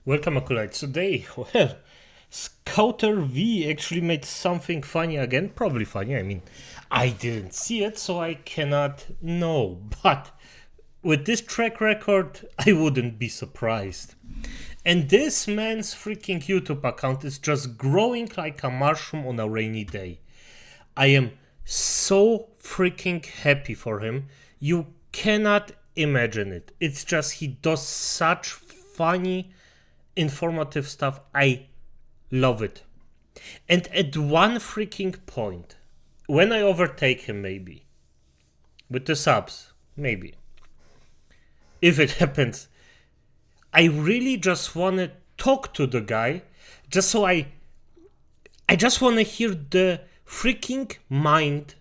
Welcome, Acolytes. Today, well, ScouterVee actually made something funny again. Probably funny. I mean, I didn't see it, so I cannot know. But with this track record, I wouldn't be surprised. And this man's freaking YouTube account is just growing like a mushroom on a rainy day. I am so freaking happy for him. You cannot imagine it. It's just he does such funny, informative stuff. I love it. And at one freaking point, when I overtake him, maybe with the subs, maybe if it happens, I really just want to talk to the guy, just so I just want to hear the freaking mind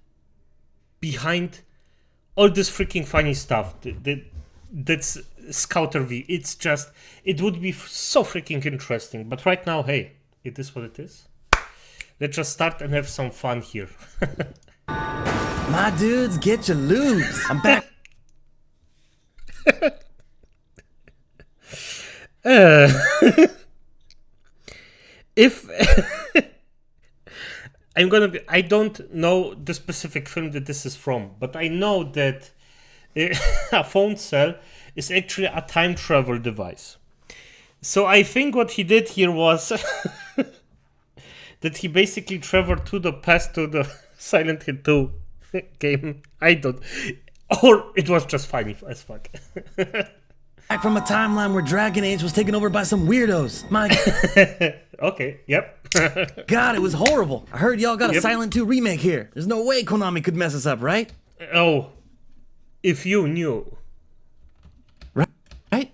behind all this freaking funny stuff. That's ScouterVee. It's just, it would be so freaking interesting. But right now, hey, it is what it is. Let's just start and have some fun here. My dudes, get your loops. I'm back. If I don't know the specific film that this is from, but I know that a phone cell is actually a time travel device. So I think what he did here was that he basically traveled to the past to the Silent Hill 2 game. Or it was just funny as fuck. Back from a timeline where Dragon Age was taken over by some weirdos. My Okay, yep. God, it was horrible. I heard y'all got a Yep. Silent 2 remake here. There's no way Konami could mess us up, right? Oh, if you knew. Right?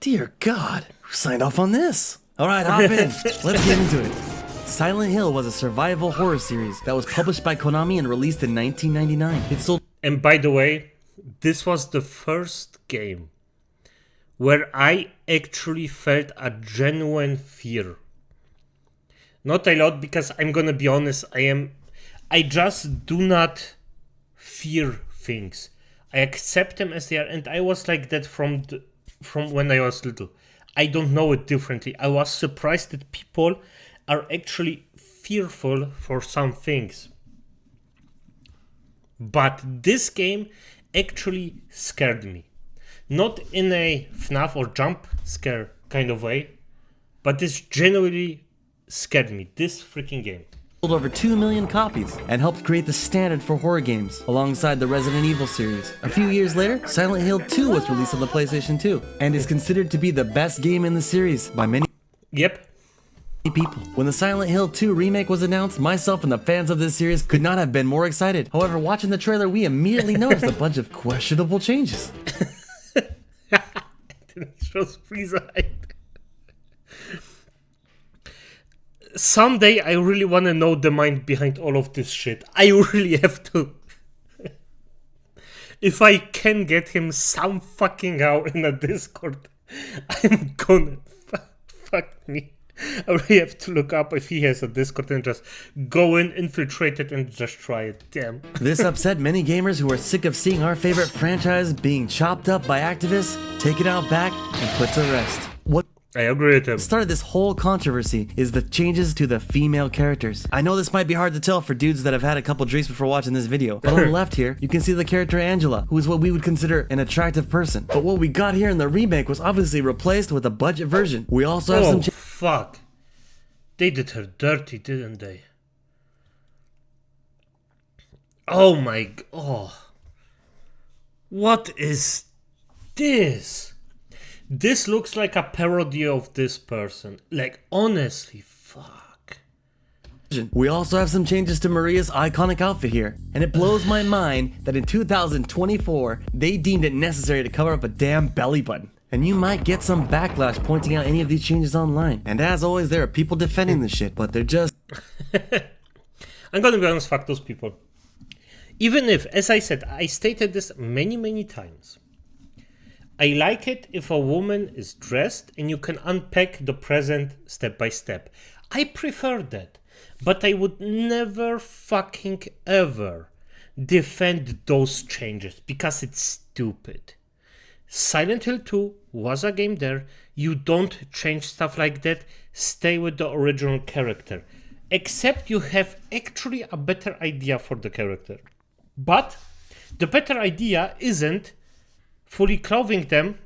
Dear God, who signed off on this? All right, hop in. Let's get into it. Silent Hill was a survival horror series that was published by Konami and released in 1999. It sold. And by the way, this was the first game where I actually felt a genuine fear. Not a lot, because I'm gonna be honest, I just do not fear things. I accept them as they are, and I was like that from when I was little. I don't know it differently. I was surprised that people are actually fearful for some things. But this game actually scared me. Not in a FNAF or jump scare kind of way, but this genuinely scared me. This freaking game. Sold over 2 million copies and helped create the standard for horror games alongside the Resident Evil series. A few years later, Silent Hill 2 was released on the PlayStation 2 and is considered to be the best game in the series by many Yep. people. When the Silent Hill 2 remake was announced, myself and the fans of this series could not have been more excited. However, watching the trailer, we immediately noticed a bunch of questionable changes. It shows freeze eyed. Someday I really want to know the mind behind all of this shit. I really have to. If I can get him some fucking how in a Discord, I'm gonna fuck me. I really have to look up if he has a Discord and just go in, infiltrate it, and just try it. Damn. This upset many gamers who are sick of seeing our favorite franchise being chopped up by activists, taken out back, and put to rest. What I agree with him. started this whole controversy is the changes to the female characters. I know this might be hard to tell for dudes that have had a couple drinks before watching this video, but on the left here, you can see the character Angela, who is what we would consider an attractive person. But what we got here in the remake was obviously replaced with a budget version. We also have Oh, some fuck. They did her dirty, didn't they? Oh my god. Oh. What is this? This looks like a parody of this person. Like, honestly, fuck. We also have some changes to Maria's iconic outfit here, and it blows my mind that in 2024, they deemed it necessary to cover up a damn belly button. And you might get some backlash pointing out any of these changes online. And as always, there are people defending this shit, but they're just... I'm gonna be honest, fuck those people. Even if, as I said, I stated this many times. I like it if a woman is dressed and you can unpack the present step by step. I prefer that. But I would never fucking ever defend those changes because it's stupid. Silent Hill 2 was a game there. You don't change stuff like that. Stay with the original character. Except you have actually a better idea for the character. But the better idea isn't fully clothing them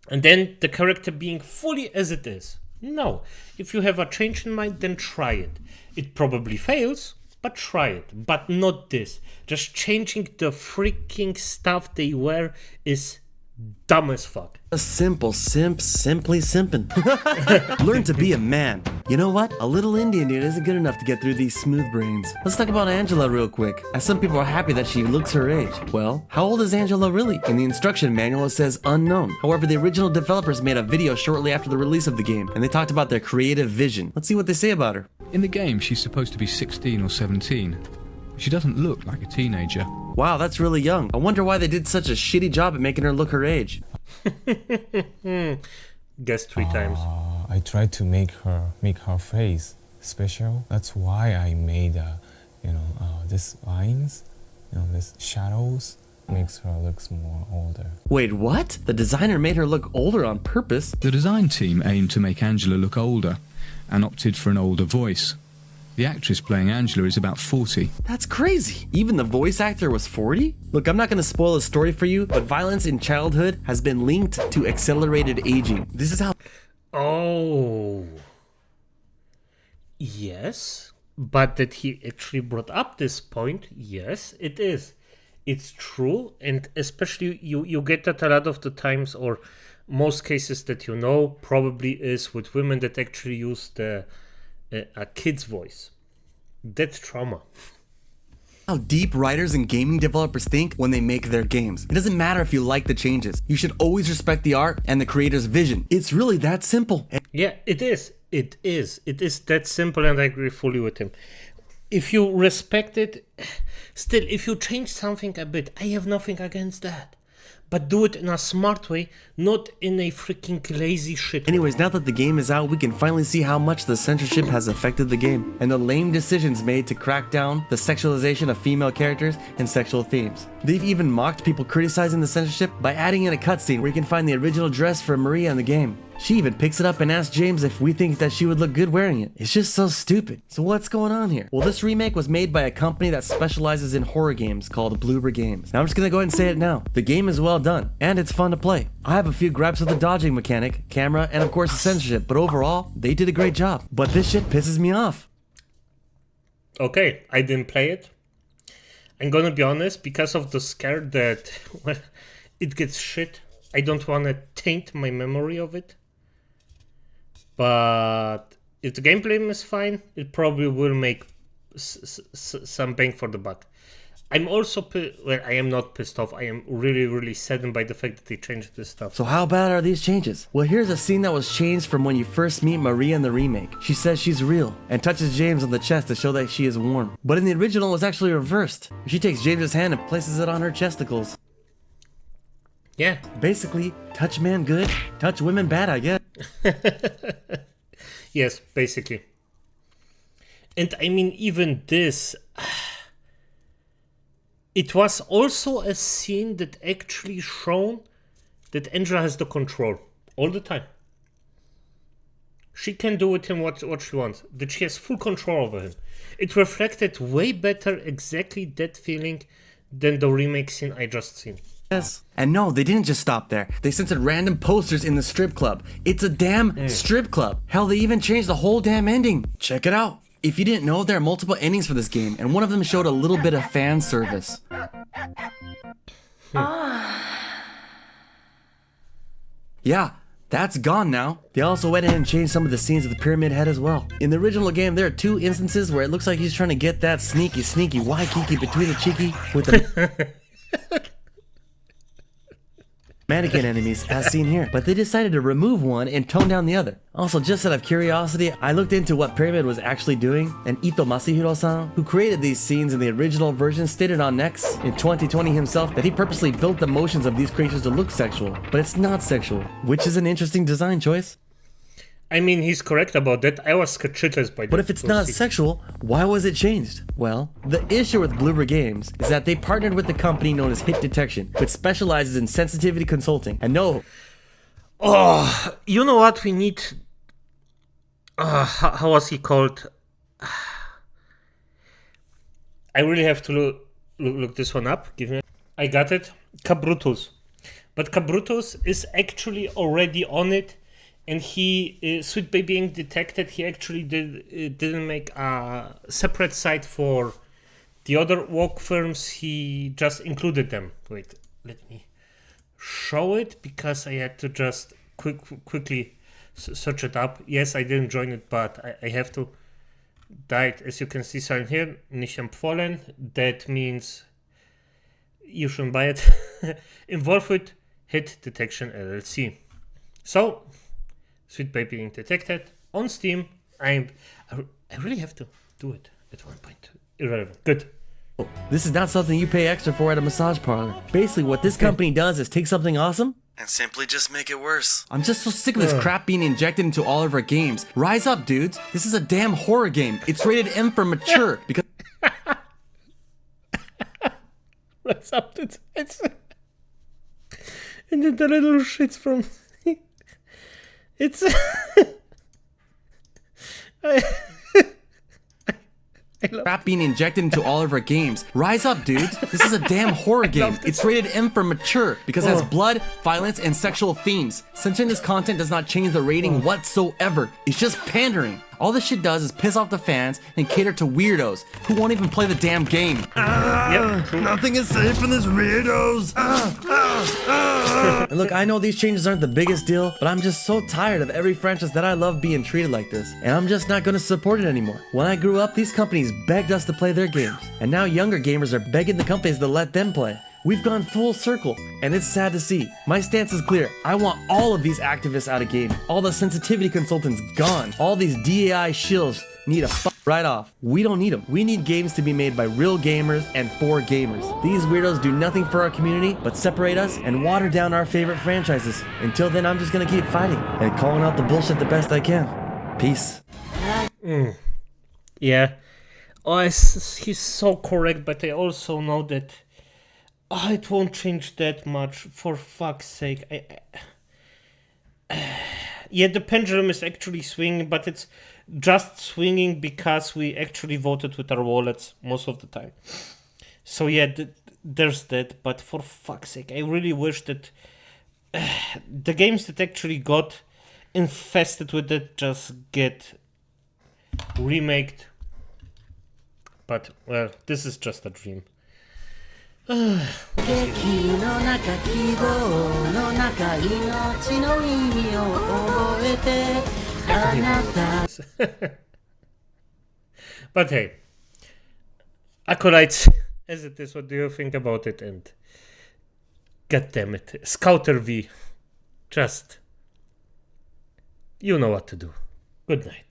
and then the character being fully as it is. No. If you have a change in mind, then try it. It probably fails, but try it. But not this. Just changing the freaking stuff they wear is dumb as fuck. A simple simp, simply simpin'. Learn to be a man. You know what? A little Indian dude isn't good enough to get through these smooth brains. Let's talk about Angela real quick, as some people are happy that she looks her age. Well, how old is Angela really? In the instruction manual it says unknown. However, the original developers made a video shortly after the release of the game, and they talked about their creative vision. Let's see what they say about her. In the game, she's supposed to be 16 or 17. She doesn't look like a teenager. Wow, that's really young. I wonder why they did such a shitty job at making her look her age. Guess 3 times. I tried to make her face special. That's why I made this lines, this shadows makes her look more older. Wait, what? The designer made her look older on purpose? The design team aimed to make Angela look older and opted for an older voice. The actress playing Angela is about 40. That's crazy. Even the voice actor was 40? Look, I'm not gonna spoil the story for you, but violence in childhood has been linked to accelerated aging. This is how... Oh. Yes. But that he actually brought up this point, yes, it is. It's true, and especially you get that a lot of the times, or most cases that you know, probably is with women that actually use a kid's voice. That's trauma. How deep writers and gaming developers think when they make their games. It doesn't matter if you like the changes. You should always respect the art and the creator's vision. It's really that simple. Yeah, it is. It is. It is that simple, and I agree fully with him. If you respect it, still, if you change something a bit, I have nothing against that. But do it in a smart way, not in a freaking lazy shit way. Anyways, now that the game is out, we can finally see how much the censorship has affected the game, and the lame decisions made to crack down the sexualization of female characters and sexual themes. They've even mocked people criticizing the censorship by adding in a cutscene where you can find the original dress for Maria in the game. She even picks it up and asks James if we think that she would look good wearing it. It's just so stupid. So what's going on here? Well, this remake was made by a company that specializes in horror games called Bloober Games. Now I'm just gonna go ahead and say it now. The game is well done, and it's fun to play. I have a few gripes with the dodging mechanic, camera, and of course the censorship, but overall, they did a great job. But this shit pisses me off. Okay, I didn't play it. I'm gonna be honest, because of the scare that, well, it gets shit. I don't wanna taint my memory of it. But if the gameplay is fine, it probably will make some bang for the buck. I'm also, well, I am not pissed off. I am really, really saddened by the fact that they changed this stuff. So how bad are these changes? Well, here's a scene that was changed from when you first meet Maria in the remake. She says she's real and touches James on the chest to show that she is warm. But in the original, it was actually reversed. She takes James's hand and places it on her chesticles. Yeah. Basically, touch man good, touch women bad, I guess. Yes, basically. And I mean, even this, it was also a scene that actually shown that Angela has the control all the time. She can do with him what she wants, that she has full control over him. It reflected way better exactly that feeling than the remake scene I just seen. Yes. And no, they didn't just stop there. They censored random posters in the strip club. It's a damn strip club. Hell, they even changed the whole damn ending. Check it out. If you didn't know, there are multiple endings for this game, and one of them showed a little bit of fan service. Yeah, that's gone now. They also went ahead and changed some of the scenes of the Pyramid Head as well. In the original game, there are 2 instances where it looks like he's trying to get that sneaky Waikiki between the cheeky with the mannequin enemies as seen here, but they decided to remove one and tone down the other. Also, just out of curiosity, I looked into what Pyramid was actually doing, and Ito Masahiro-san, who created these scenes in the original version, stated on Next in 2020 himself that he purposely built the motions of these creatures to look sexual, but it's not sexual, which is an interesting design choice. I mean, he's correct about that. I was shitless by that. But if it's not sexual, why was it changed? Well, the issue with Bloober Games is that they partnered with the company known as Hit Detection, which specializes in sensitivity consulting. And no, Oh, you know what we need? How was he called? I really have to look this one up. Give me. I got it. Cabrutus. But Cabrutus is actually already on it, and he, Sweet Baby Ink detected, he actually didn't make a separate site for the other walk firms. He just included them. Wait, let me show it, because I had to just quickly search it up. Yes, I didn't join it, but I have to. Died, as you can see, sign here, nicht empfohlen. That means you shouldn't buy it. Involved with Hit Detection LLC. So, Sweet Baby Ink detected on Steam. I really have to do it at one point. Irrelevant. Good. This is not something you pay extra for at a massage parlor. Basically, what this company does is take something awesome and simply just make it worse. I'm just so sick of this crap being injected into all of our games. Rise up, dudes. This is a damn horror game. It's rated M for mature because... Rise up, it's and then the little shits from... It's... crap being injected into all of our games. Rise up, dudes. This is a damn horror game. It's rated M for mature because it has blood, violence, and sexual themes. Censoring this content does not change the rating whatsoever. It's just pandering. All this shit does is piss off the fans and cater to weirdos who won't even play the damn game. Nothing is safe from these weirdos. And look, I know these changes aren't the biggest deal, but I'm just so tired of every franchise that I love being treated like this, and I'm just not gonna support it anymore. When I grew up, these companies begged us to play their games, and now younger gamers are begging the companies to let them play. We've gone full circle, and it's sad to see. My stance is clear. I want all of these activists out of gaming. All the sensitivity consultants gone. All these DAI shills need a right off. We don't need them. We need games to be made by real gamers and for gamers. These weirdos do nothing for our community but separate us and water down our favorite franchises. Until then, I'm just gonna keep fighting and calling out the bullshit the best I can. Peace. Yeah. Oh, he's so correct, but I also know that it won't change that much, for fuck's sake. Yeah, the pendulum is actually swinging, but it's just swinging because we actually voted with our wallets most of the time. So yeah, there's that, but for fuck's sake, I really wish that the games that actually got infested with it just get remaked. But, well, this is just a dream. But hey, acolytes, as it is, what do you think about it? And god damn it, ScouterVee, just, you know what to do. Good night.